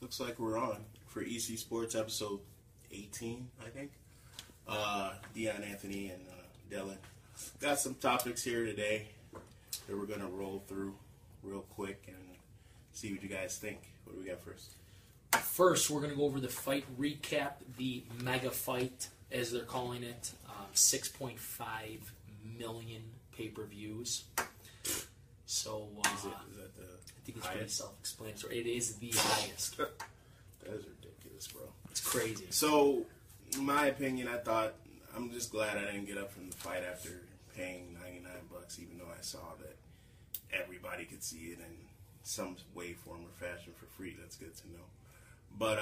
Looks like we're on for ECSports episode 18, I think. Dion, Anthony, and Dylan. Got some topics here today that we're going to roll through real quick and see what you guys think. What do we got first? First, we're going to go over the fight recap, the mega fight, as they're calling it. 6.5 million pay-per-views. So, is that the I think it's highest? pretty self-explanatory. It is the highest. That is ridiculous, bro. It's crazy. So, in my opinion, I'm just glad I didn't get up from the fight after paying $99, even though I saw that everybody could see it in some way, form, or fashion for free. That's good to know. But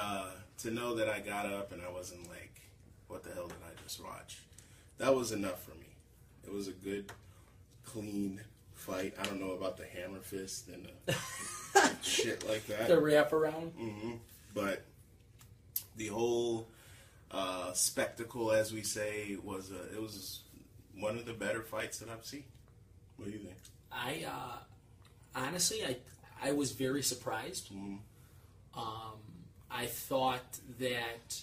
to know that I got up and I wasn't like, what the hell did I just watch? That was enough for me. It was a good, clean fight. I don't know about the hammer fist and shit like that. The wraparound. Mm-hmm. But the whole spectacle, as we say, it was one of the better fights that I've seen. What do you think? Honestly, I was very surprised. Mm-hmm. I thought that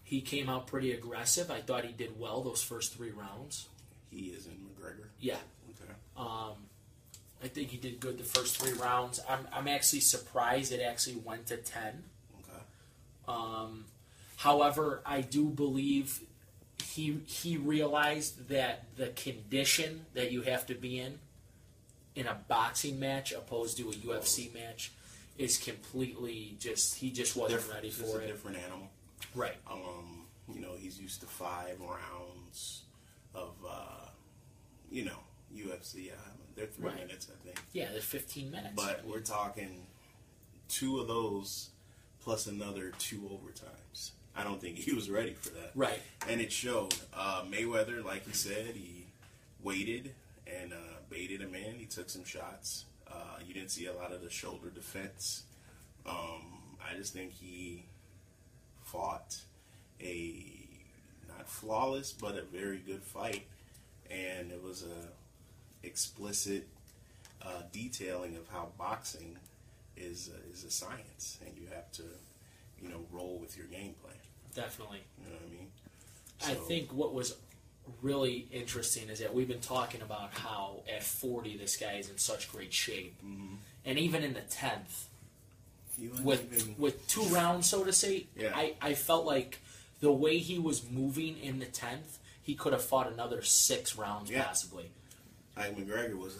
he came out pretty aggressive. I thought he did well those first 3 rounds. He is in McGregor? Yeah. Okay. I think he did good the first 3 rounds. I'm actually surprised it actually went to 10. Okay. However, I do believe he realized that the condition that you have to be in a boxing match opposed to a UFC match is completely he just wasn't ready for it's it. a different animal. Right. He's used to 5 rounds of, UFC. They're 3 Right. minutes, I think. Yeah, they're 15 minutes. But we're talking 2 of those plus another 2 overtimes. I don't think he was ready for that. Right. And it showed. Mayweather, like he said, he waited and baited him in. He took some shots. You didn't see a lot of the shoulder defense. I just think he fought a not flawless, but a very good fight. And it was a explicit detailing of how boxing is a science, and you have to, roll with your game plan. Definitely. You know what I mean? I So, think what was really interesting is that we've been talking about how at 40 this guy is in such great shape. mhm. And even in the 10th, You wouldn't even- with 2 rounds, so to say, Yeah. I felt like the way he was moving in the 10th, he could have fought another 6 rounds Yeah. possibly. like McGregor was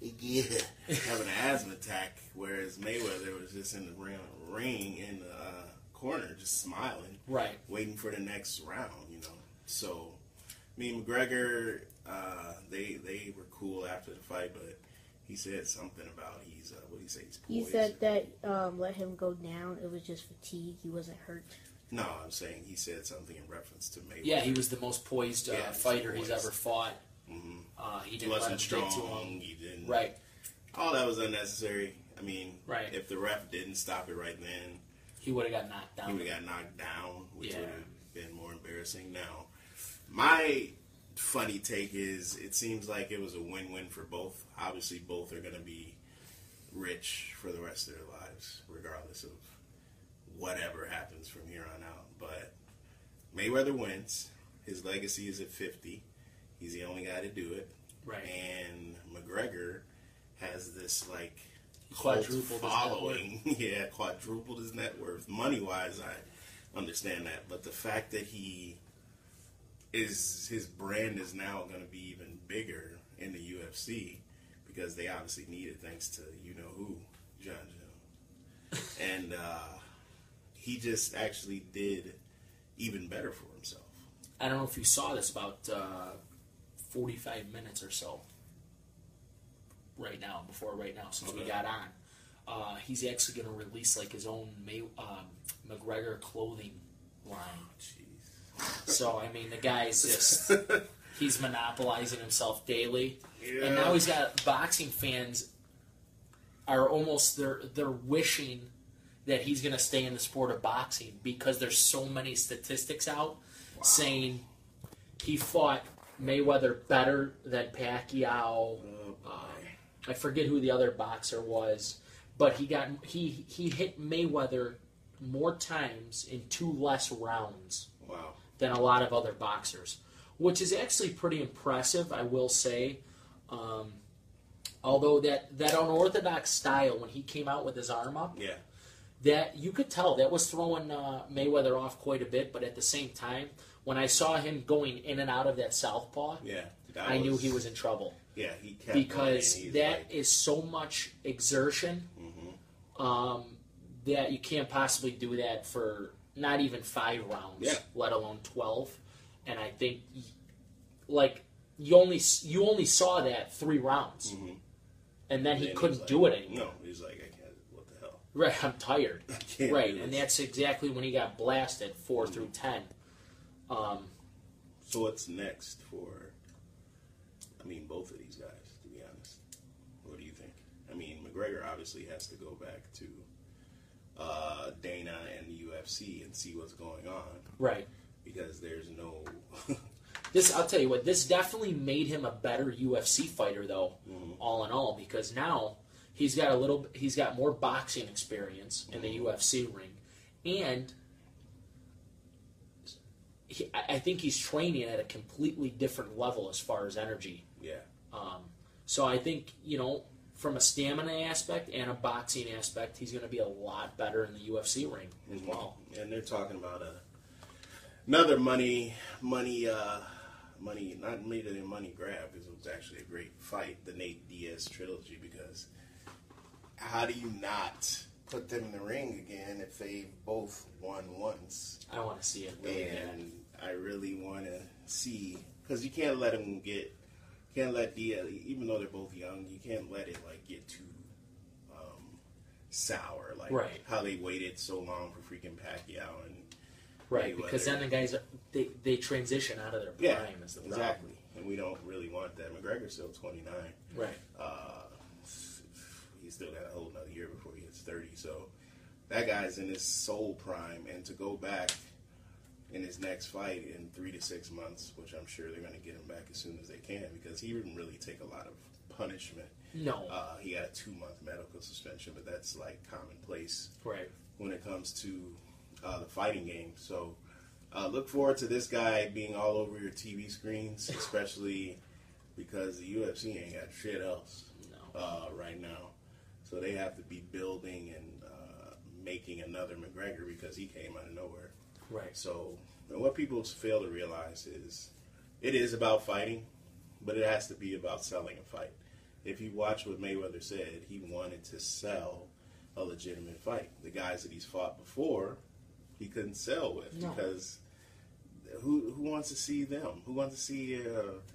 having an asthma attack, whereas Mayweather was just in the ring in the corner, just smiling, Right. waiting for the next round. So, McGregor, they were cool after the fight, but he said something about he's what did he say? He's He poised. said that let him go down. It was just fatigue. He wasn't hurt. No, I'm saying he said something in reference to Mayweather. Yeah, he was the most poised Yeah, fighter he's he's ever fought. Mhm. He He didn't let him wasn't get to strong. him. He didn't. Right. All that was unnecessary. I mean, Right. if the ref didn't stop it right then, He would have got knocked down. he would have got knocked down, which Yeah. would have been more embarrassing. Now, my funny take is it seems like it was a win-win for both. Obviously, both are going to be rich for the rest of their lives, regardless of whatever happens from here on out. But Mayweather wins. His legacy is at 50. He's the only guy to do it. Right. And McGregor has this Quadrupled his net following. Yeah, quadrupled his net worth. Money wise, I understand that. But the fact that his brand is now going to be even bigger in the UFC because they obviously need it thanks to who, John Jones. And he just actually did even better for himself. I don't know if you saw this, about 45 minutes or so right now, since we Okay. got on. He's actually going to release his own McGregor clothing line. Jeez. So, the guy's just, he's monopolizing himself daily. Yeah. And now he's got boxing fans are almost, they're wishing that he's going to stay in the sport of boxing because there's so many statistics out saying he fought Mayweather better than Pacquiao. Oh, boy. I forget who the other boxer was, but he hit Mayweather more times in 2 less rounds Wow. than a lot of other boxers, which is actually pretty impressive, I will say. Although that unorthodox style when he came out with his arm up, Yeah. that you could tell that was throwing Mayweather off quite a bit. But at the same time, when I saw him going in and out of that southpaw, Yeah. I knew he was in trouble. Yeah, he kept Because going. that is so much exertion that you can't possibly do that for not even 5 rounds, let alone 12. And I think, like, you only saw that 3 rounds, and then he couldn't do it anymore. No, he's like, I can't. What the hell? Right, I'm tired. I can't Right, do and this. that's exactly when he got blasted 4 through 10. So what's next for? I mean, both of these guys. To be honest, what do you think? I mean, McGregor obviously has to go back to Dana and the UFC and see what's going on. Right. Because there's no. I'll tell you what, this definitely made him a better UFC fighter, though, all in all, because now he's got more boxing experience in the UFC ring, and I think he's training at a completely different level as far as energy. Yeah. So I think, from a stamina aspect and a boxing aspect, he's going to be a lot better in the UFC ring as well. And they're talking about another money, not made a money grab, because it was actually a great fight, the Nate Diaz trilogy, because how do you not put them in the ring again if they've both won once? I want to see it really bad. And I really want to see, because you can't let Diaz, even though they're both young, you can't let it get too sour, right. How they waited so long for freaking Pacquiao and right, because then the guys they transition out of their prime is the problem. Exactly, and we don't really want that. McGregor's still 29. Right. He's still got a whole another year before he hits 30. So that guy's in his soul prime, and to go back in his next fight in 3 to 6 months, which I'm sure they're going to get him back as soon as they can, because he didn't really take a lot of punishment. No. He got a 2-month medical suspension, but that's commonplace right. when it comes to the fighting game. So look forward to this guy being all over your TV screens, especially because the UFC ain't got shit else right now. So they have to be building and making another McGregor, because he came out of nowhere. Right. So what people fail to realize is it is about fighting, but it has to be about selling a fight. If you watch what Mayweather said, he wanted to sell a legitimate fight. The guys that he's fought before, he couldn't sell with because who wants to see them? Who wants to see?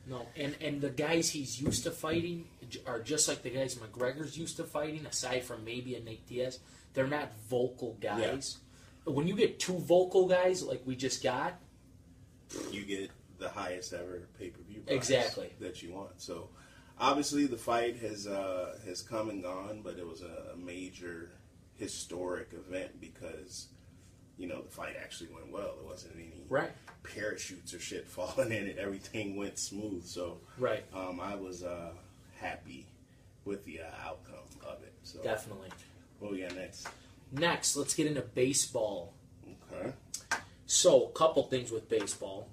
No, and the guys he's used to fighting are just like the guys McGregor's used to fighting. Aside from maybe a Nate Diaz, they're not vocal guys. Yeah. When you get 2 vocal guys like we just got, you get the highest ever pay-per-view price that you want. So obviously the fight has come and gone, but it was a major historic event because the fight actually went well. There wasn't any parachutes or shit falling in it. Everything went smooth. So I was happy with the outcome of it. So definitely. What we got next? Next, let's get into baseball. Okay. So, a couple things with baseball.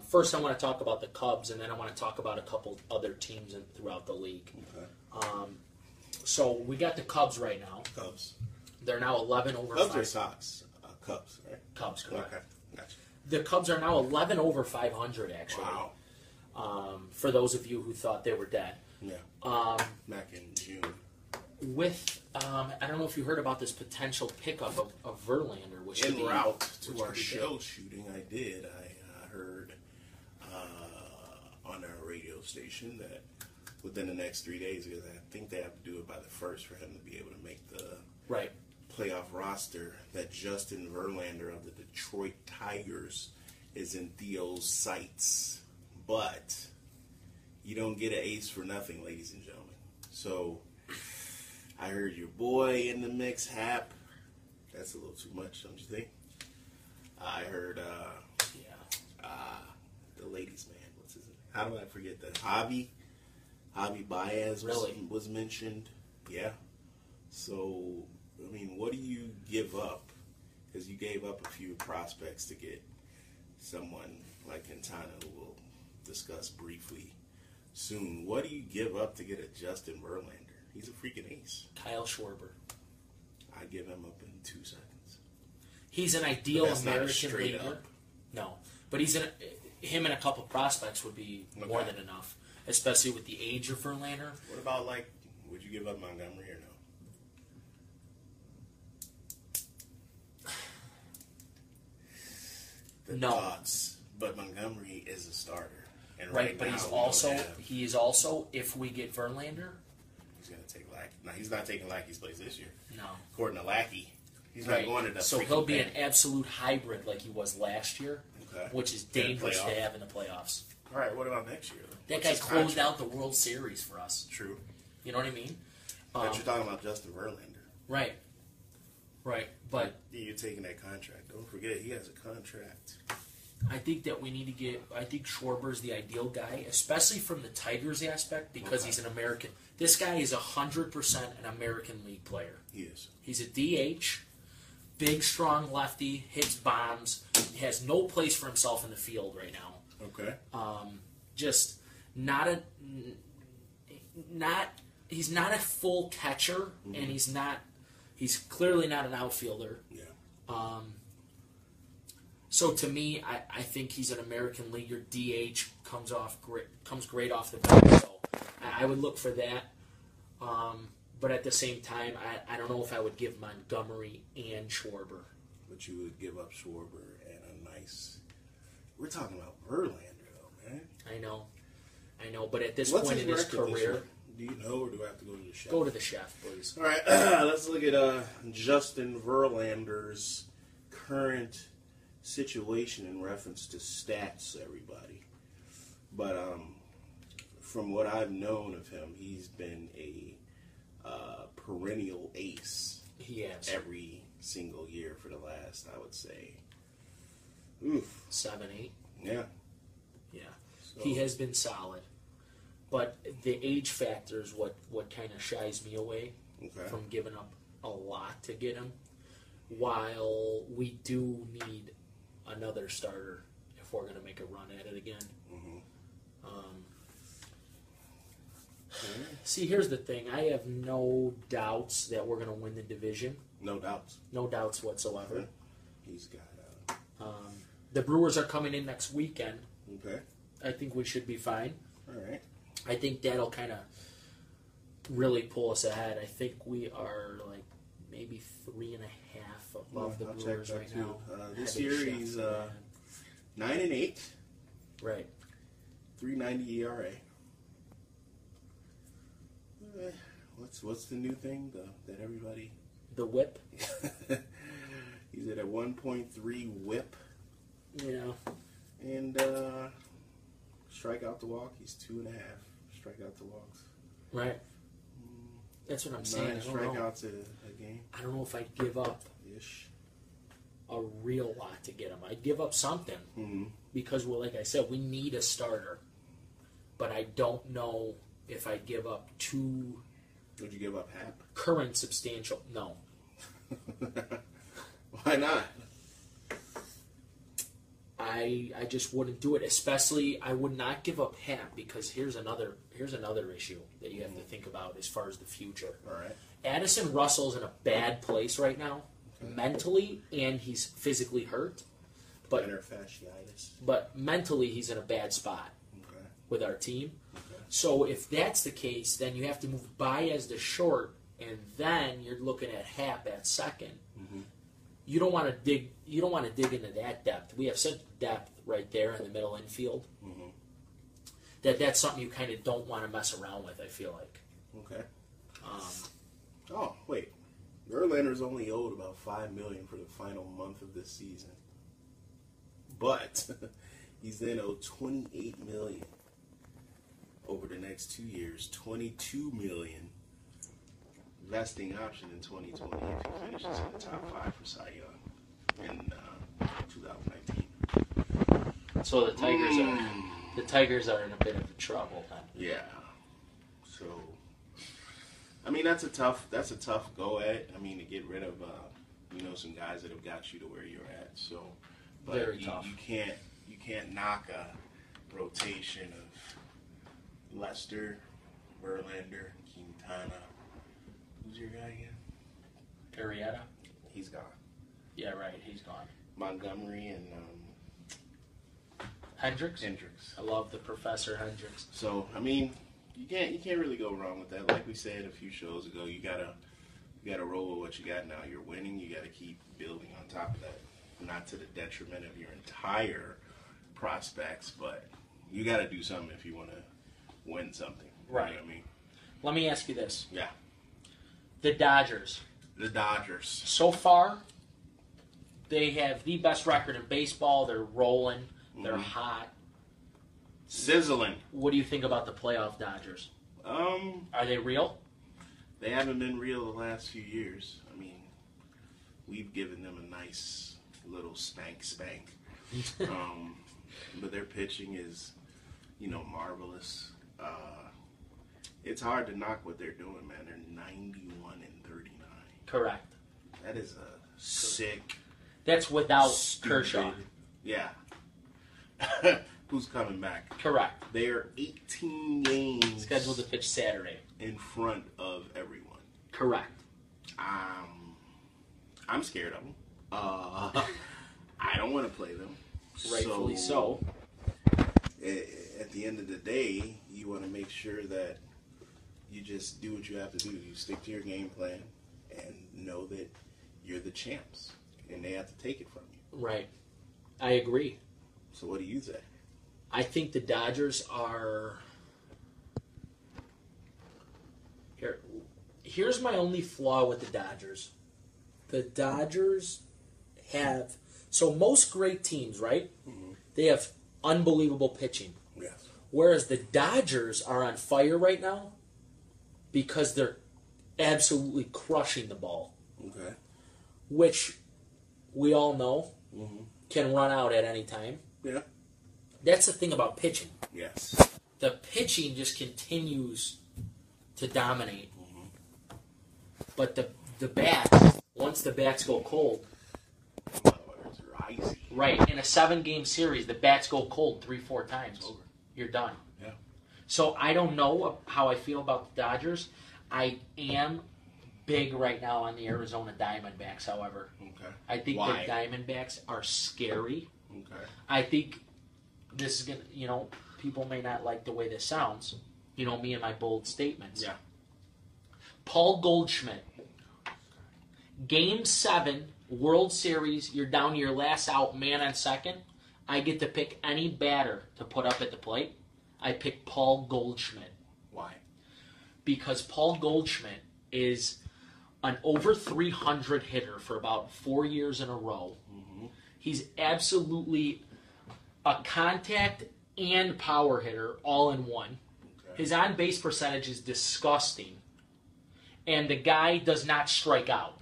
First, I want to talk about the Cubs, and then I want to talk about a couple other teams throughout the league. Okay. So, we got the Cubs right now. Cubs. They're now 11 over 5. Cubs or Sox? Cubs, right? Cubs, correct. Okay, gotcha. The Cubs are now 11 over 500, actually. Wow. For those of you who thought they were dead. Yeah. Back in June. With, I don't know if you heard about this potential pickup of Verlander, which en route to our show shooting, I did. I heard on our radio station that within the next 3 days, because I think they have to do it by the 1st for him to be able to make the playoff roster, that Justin Verlander of the Detroit Tigers is in Theo's sights. But you don't get an ace for nothing, ladies and gentlemen. So I heard your boy in the mix, Hap. That's a little too much, don't you think? I heard, the ladies' man. What's his name? How do I forget that? Javi Baez was mentioned. Yeah. So, I mean, what do you give up? Because you gave up a few prospects to get someone like Quintana, who we'll discuss briefly soon. What do you give up to get a Justin Verlander? He's a freaking ace. Kyle Schwarber. I give him up in 2 seconds. He's an ideal That's not American straight leaguer. up. No, but him and a couple prospects would be more than enough, especially with the age of Verlander. What about, like, would you give up Montgomery or no? No. Thoughts, but Montgomery is a starter, and Right, but now he is also if we get Verlander, he's going to take Lackey. No, he's not taking Lackey's place this year. no. According to Lackey, he's Right. not going to the. So freaking he'll be bank. an absolute hybrid like he was last year, Okay. which is In the dangerous to playoff. have in the playoffs. All right, what about next year? That What's guy his closed contract? out the World Series for us. True. You know what I mean? But you're talking about Justin Verlander. Right. But You're taking that contract. Don't forget, he has a contract. I think that we need to get. I think Schwarber's the ideal guy, especially from the Tigers aspect, because he's an American. This guy is 100% an American League player. He is. He's a DH, big, strong lefty, hits bombs, has no place for himself in the field right now. Okay. Just he's not a full catcher, and he's clearly not an outfielder. Yeah. So to me, I think he's an American leaguer. DH comes great off the bench. So I would look for that. But at the same time, I don't know if I would give Montgomery and Schwarber. But you would give up Schwarber and a nice. We're talking about Verlander, though, man. I know. But at this What's point in his record this career, year? Do you know, or do I have to go to the chef? go to the chef, please. All right, let's look at Justin Verlander's current situation in reference to stats, everybody. But from what I've known of him, he's been a perennial ace. He has Every single year for the last, I would say, 7, 8. yeah. Yeah, So- he has been solid. But the age factor is what kind of shies me away Okay. from giving up a lot to get him. While we do need another starter if we're going to make a run at it again. See, here's the thing. I have no doubts that we're going to win the division. No doubts. No doubts whatsoever. He's got. The Brewers are coming in next weekend. Okay. I think we should be fine. All right. I think that'll kind of really pull us ahead. I think we are like maybe 3.5 above the I'll check Brewers that right too. now. This Head year of chef, he's man. 9-8, Right. 3.90 ERA. What's the new thing that everybody? The whip. He's at a 1.3 WHIP, Yeah. and strikeout to walk. He's 2.5 strikeout to walks. Right. That's what I'm saying. 9 I don't know. strikeouts a game I don't know if I'd give up ish. a real lot to get him. I'd give up something because, well, like I said, we need a starter. But I don't know if I'd give up two Would you give up Hap? current substantial. No. Why not? I just wouldn't do it. Especially, I would not give up Hap because here's another issue that you have to think about as far as the future. All right. Addison Russell's in a bad place right now, mentally, and he's physically hurt. But Plantar fasciitis. but mentally, he's in a bad spot Okay. with our team. Okay. So if that's the case, then you have to move Baez to short, and then you're looking at Hap at second. You don't want to dig. You don't want to dig into that depth. We have such depth right there in the middle infield that's something you kind of don't want to mess around with. I feel like. Okay. Oh wait, Verlander's only owed about $5 million for the final month of this season, but he's then owed $28 million over the next 2 years. $22 million vesting option in 2020 if he finishes in the top 5 for Cy Young in 2019. So the Tigers are in a bit of trouble then. Yeah. So I mean, that's a tough go at. I mean, to get rid of some guys that have got you to where you're at. So, but Very tough. You can't knock a rotation of Lester, Verlander, Quintana. Who's your guy again? Arrieta? He's gone. Yeah, right. He's gone. Montgomery and Hendricks? Hendricks. I love the Professor Hendricks. So, I mean, you can't really go wrong with that. Like we said a few shows ago, you gotta roll with what you got now. You're winning. You gotta keep building on top of that, not to the detriment of your entire prospects, but you gotta do something if you want to win something. Right. You know what I mean? Let me ask you this. Yeah. The Dodgers. So far, they have the best record in baseball. They're rolling. They're hot. Sizzling. What do you think about the playoff Dodgers? Are they real? They haven't been real the last few years. I mean, we've given them a nice little spank. But their pitching is, marvelous. It's hard to knock what they're doing, man. They're 91-39. Correct. That is a sick. That's without stupid, Kershaw. Yeah. Who's coming back? Correct. They're 18 games Scheduled to pitch Saturday. in front of everyone. Correct. I'm scared of them. I don't want to play them. Rightfully so. At the end of the day, you want to make sure that you just do what you have to do. You stick to your game plan and know that you're the champs, and they have to take it from you. Right. I agree. So what do you say? I think the Dodgers are... Here's my only flaw with the Dodgers. The Dodgers have... So most great teams, right? Mm-hmm. They have unbelievable pitching. Yes. Whereas the Dodgers are on fire right now because they're absolutely crushing the ball. Okay. Which we all know can run out at any time. Yeah. That's the thing about pitching. Yes. The pitching just continues to dominate. Mm-hmm. But the bats, once the bats go cold, It's icy. right, in a 7-game series, the bats go cold 3-4 times. Over. You're done. Yeah. So I don't know how I feel about the Dodgers. I am big right now on the Arizona Diamondbacks, however. Okay. I think Why? the Diamondbacks are scary. Okay. I think this is going to, people may not like the way this sounds. Me and my bold statements. Yeah. Paul Goldschmidt. Game 7, World Series, you're down to your last out, man on second. I get to pick any batter to put up at the plate. I pick Paul Goldschmidt. Why? Because Paul Goldschmidt is an over 300 hitter for about 4 years in a row. Mm-hmm. He's absolutely a contact and power hitter all in one. Okay. His on-base percentage is disgusting. And the guy does not strike out.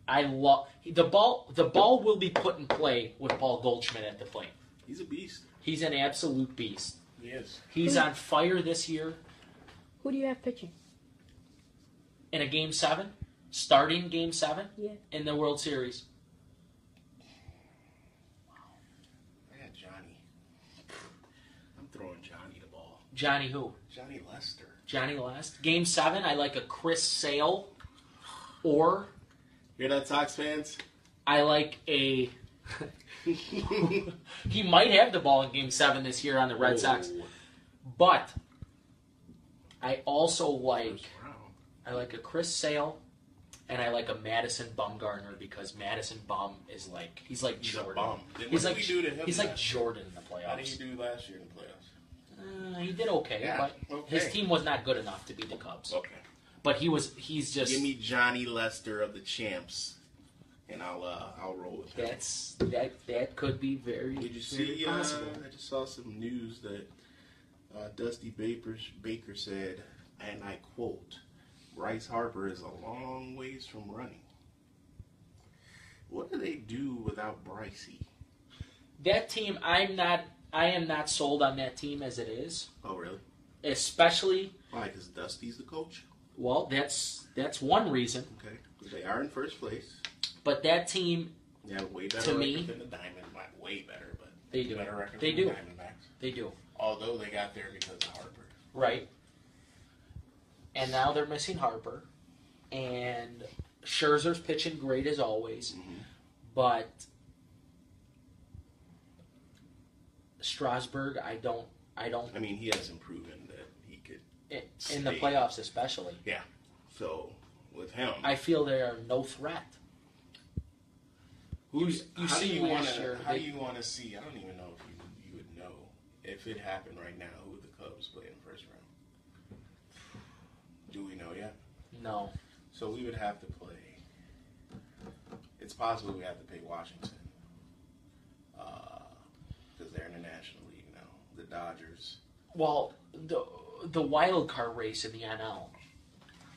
I love the ball. The ball will be put in play with Paul Goldschmidt at the plate. He's a beast. He's an absolute beast. He is. He's on fire this year. Who do you have pitching? In a Game 7? Starting Game 7? Yeah. In the World Series. I got Johnny. I'm throwing Johnny the ball. Johnny who? Johnny Lester. Johnny Lest. Game 7, I like a Chris Sale. Or Hear that, Sox fans? I like a... He might have the ball in Game 7 this year on the Red Sox. But I also like... I like a Chris Sale, and I like a Madison Bumgarner because Madison Bum is like... He's like Jordan. A bum. He's What like, did we do to him he's like last Jordan in the year? How did he playoffs. do last year in the playoffs? He did okay, Yeah, but okay. his team was not good enough to beat the Cubs. Okay. But he's just... Give me Johnny Lester of the champs, and I'll roll with him. That could be very, Did you very see? possible. I just saw some news that Dusty Baker said, and I quote, "Bryce Harper is a long ways from running." What do they do without Brycey? That team, I am not sold on that team as it is. Oh, really? Especially, Why? Because Dusty's the coach? Well, that's one reason. Okay. They are in first place. But that team, Yeah, way better to record me, than the Diamondbacks. Way better, but they do. better record They than do. the Diamondbacks. They do. Although they got there because of Harper. Right. And now they're missing Harper. And Scherzer's pitching great as always. Mm-hmm. But Strasburg, I don't. I mean, he hasn't proven that he could. In the playoffs, especially. Yeah. So with him, I feel they are no threat. how do see you last year, How do you want to see? I don't even know if you would know if it happened right now. Who would the Cubs play in the first round? Do we know yet? No. So we would have to play. It's possible we have to play Washington because they're in the National League now. The Dodgers. Well, the wild card race in the NL,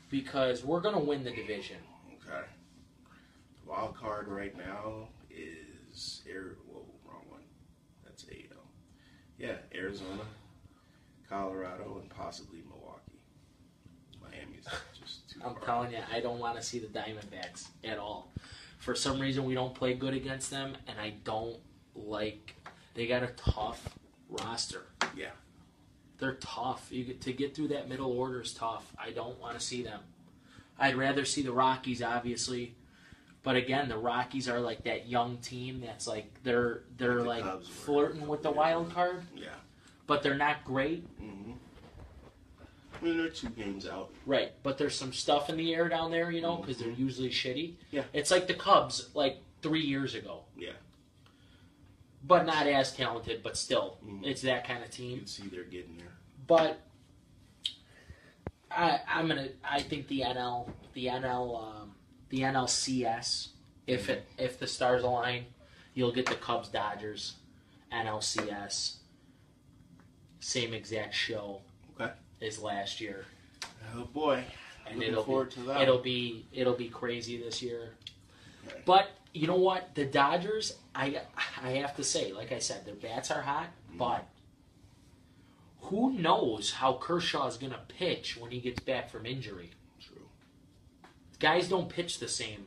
because we're going to win the division. Okay. Wild card right now is wrong one. That's AL. Yeah, Arizona, Colorado, and possibly Milwaukee. Miami's just too I'm far. telling you, I don't want to see the Diamondbacks at all. For some reason, we don't play good against them, and I don't like. They got a tough roster. Yeah. They're tough. To get through that middle order is tough. I don't want to see them. I'd rather see the Rockies, obviously, but again, the Rockies are like that young team that's like they're like Cubs were flirting with the wild card, Yeah. but they're not great. Mm-hmm. I mean, they're 2 games out. Right, but there's some stuff in the air down there, because they're usually shitty. Yeah. It's like the Cubs, like 3 years ago. Yeah. But not as talented, but still, it's that kind of You team. can see they're getting there. But I think the NLCS, if the stars align, you'll get the Cubs, Dodgers, NLCS, same exact show Okay. as last year. Oh boy. And Looking it'll forward be, to that. It'll be crazy this year. Okay. But you know what? The Dodgers, I have to say, like I said, their bats are hot, but who knows how Kershaw is going to pitch when he gets back from injury? True. Guys don't pitch the same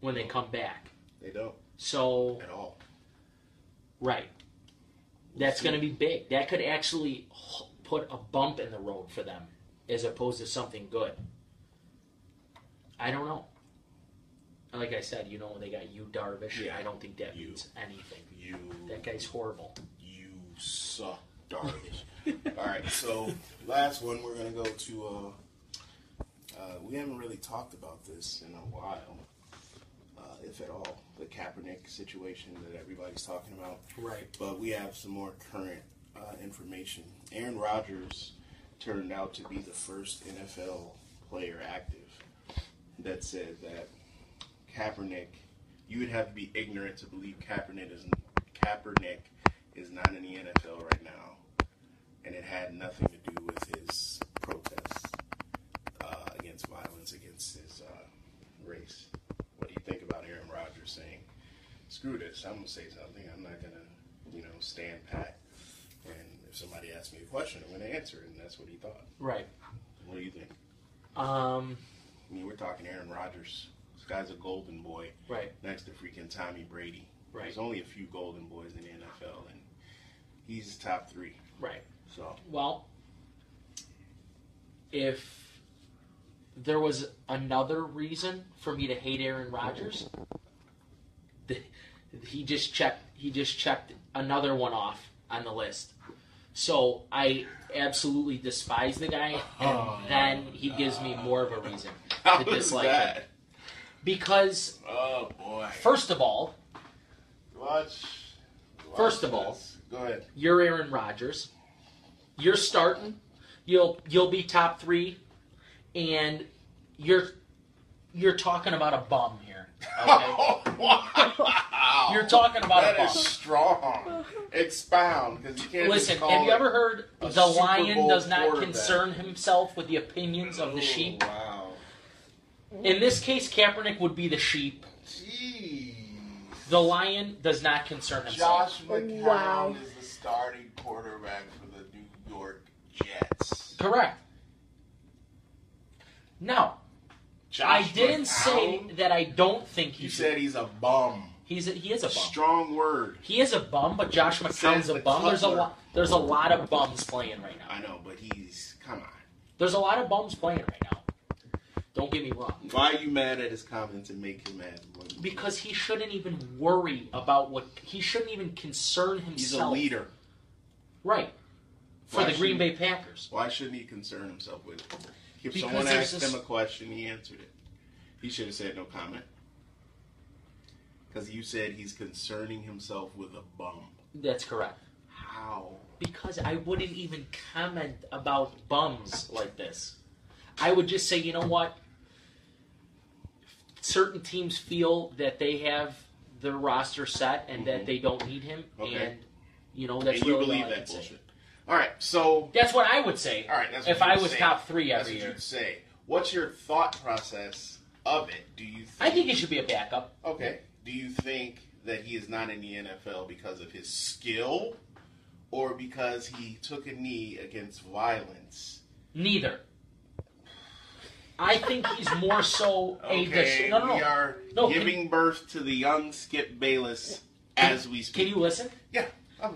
when they come back. They don't So, at all. right. That's going to be big. That could actually put a bump in the road for them as opposed to something good. I don't know. Like I said, they got Yu Darvish. Yeah. I don't think that means anything. That guy's horrible. You suck, Darvish. All right, so last one we're going to go to, we haven't really talked about this in a while, if at all, the Kaepernick situation that everybody's talking about. Right. But we have some more current information. Aaron Rodgers turned out to be the first NFL player active that said that Kaepernick, you would have to be ignorant to believe Kaepernick is not in the NFL right now, and it had nothing to do with his protests against violence against his race. What do you think about Aaron Rodgers saying, "Screw this, I'm gonna say something. I'm not gonna, stand pat. And if somebody asks me a question, I'm gonna answer it." And that's what he thought. Right. What do you think? Um. I mean, we're talking Aaron Rodgers. This guy's a golden boy. Right. Next to freaking Tommy Brady. Right. There's only a few golden boys in the NFL, and he's top 3. Right. So. Well, if there was another reason for me to hate Aaron Rodgers, he just checked another one off on the list. So I absolutely despise the guy, and then he gives me more of a reason to dislike him. Because, Oh boy. first of all, First of all, this. Go ahead. you're Aaron Rodgers. You're starting. You'll be top 3, and you're talking about a bum here. Okay? Wow. You're talking about a That is bum. strong. Expound, because you can't Listen, just call have you it ever heard a the Super lion Bowl does not quarterback. concern himself with the opinions of the sheep? Wow. In this case, Kaepernick would be the sheep. Jeez. The lion does not concern himself. Josh McCown Wow. is the starting quarterback for the New York Jets. Correct. No. Josh I didn't say McCown? that I don't think he You should. said he's a bum. He is a bum. Strong word. He is a bum, but Josh McCown's a the bum. Cutler. There's a lot of bums playing right now. I know, but come on. There's a lot of bums playing right now. Don't get me wrong. Why are you mad at his comments and make him mad? Because he shouldn't even worry about he shouldn't even concern himself. He's a leader. Right. For the Green Bay Packers. Why shouldn't he concern himself with it? If Because someone there's asked him a question, he answered it. He should have said no comment. Because you said he's concerning himself with a bum. That's correct. How? Because I wouldn't even comment about bums like this. I would just say, you know what? Certain teams feel that they have their roster set and that they don't need him. Okay. And, that's and you really believe all I that can say. bullshit. All right, so... That's what I would say. All right, that's if what I you'd was say. top 3 every That's year. what you'd say. What's your thought process of it? Do you think... I think he should be a backup. Okay. Do you think that he is not in the NFL because of his skill or because he took a knee against violence? Neither. I think he's more so Okay, No. we are giving birth to the young Skip Bayless as we speak. Can you listen? Yeah.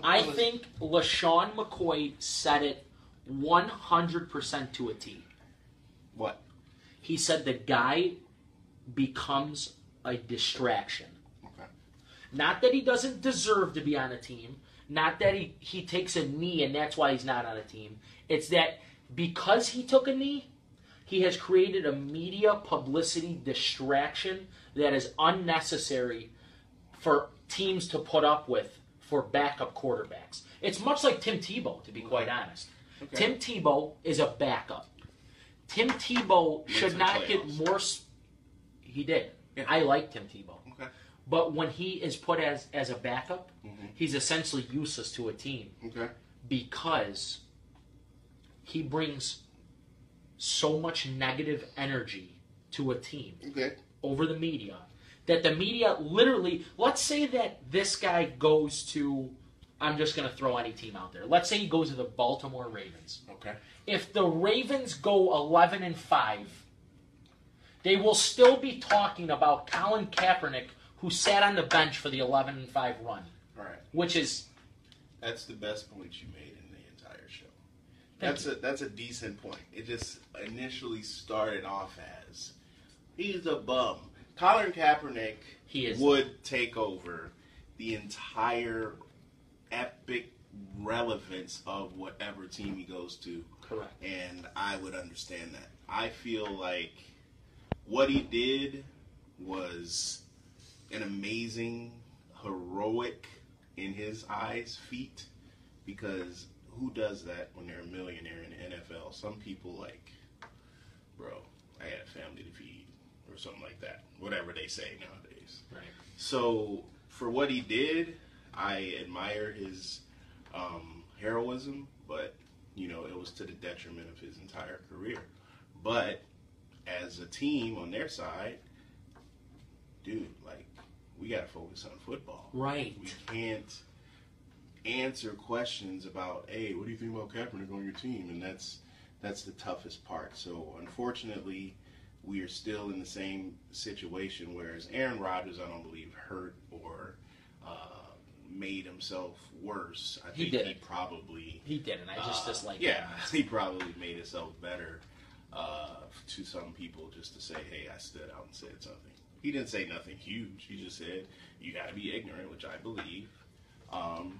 I think LaShawn McCoy said it 100% to a T. What? He said the guy becomes a distraction. Okay. Not that he doesn't deserve to be on a team. Not that he takes a knee and that's why he's not on a team. It's that because he took a knee, he has created a media publicity distraction that is unnecessary for teams to put up with for backup quarterbacks. It's much like Tim Tebow, to be quite honest. Okay. Tim Tebow is a backup. Tim Tebow should not get more... He did. Yeah. I like Tim Tebow. Okay. But when he is put as a backup, he's essentially useless to a team. Okay. Because he brings so much negative energy to a team over the media that the media literally, let's say that this guy goes to, I'm just going to throw any team out there. Let's say he goes to the Baltimore Ravens. Okay. If the Ravens go 11-5, they will still be talking about Colin Kaepernick, who sat on the bench for the 11-5 run. All right. Which is... That's the best point you made in the entire show. Thank you. That's a decent point. It just initially started off as, he's a bum. Colin Kaepernick would take over the entire epic relevance of whatever team he goes to. Correct. And I would understand that. I feel like what he did was an amazing, heroic, in his eyes, feat. Because who does that when they're a millionaire in the NFL? Some people like, bro, I had a family to feed. Or something like that. Whatever they say nowadays. Right. So, for what he did, I admire his heroism, but, it was to the detriment of his entire career. But, as a team on their side, dude, we got to focus on football. Right. We can't answer questions about, hey, what do you think about Kaepernick on your team? And that's the toughest part. So, unfortunately, we are still in the same situation, whereas Aaron Rodgers, I don't believe, hurt or made himself worse. I think he probably... He didn't. I just dislike him. him. He probably made himself better to some people just to say, hey, I stood out and said something. He didn't say nothing huge. He just said, you got to be ignorant, which I believe.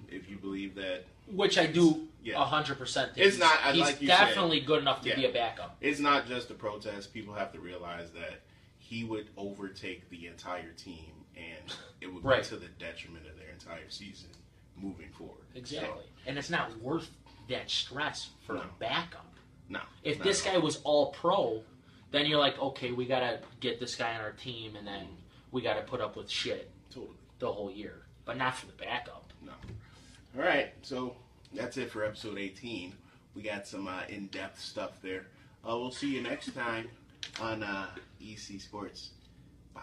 If you believe that... Which I do 100%. It's not... He's like you definitely said, good enough to be a backup. It's not just a protest. People have to realize that he would overtake the entire team, and it would be to the detriment of their entire season moving forward. Exactly. So, and it's not worth that stress for a backup. No. If this guy was all pro, then you're like, okay, we got to get this guy on our team, and then we got to put up with shit the whole year. But not for the backup. No. All right, so that's it for episode 18. We got some in-depth stuff there. We'll see you next time on EC Sports. Bye.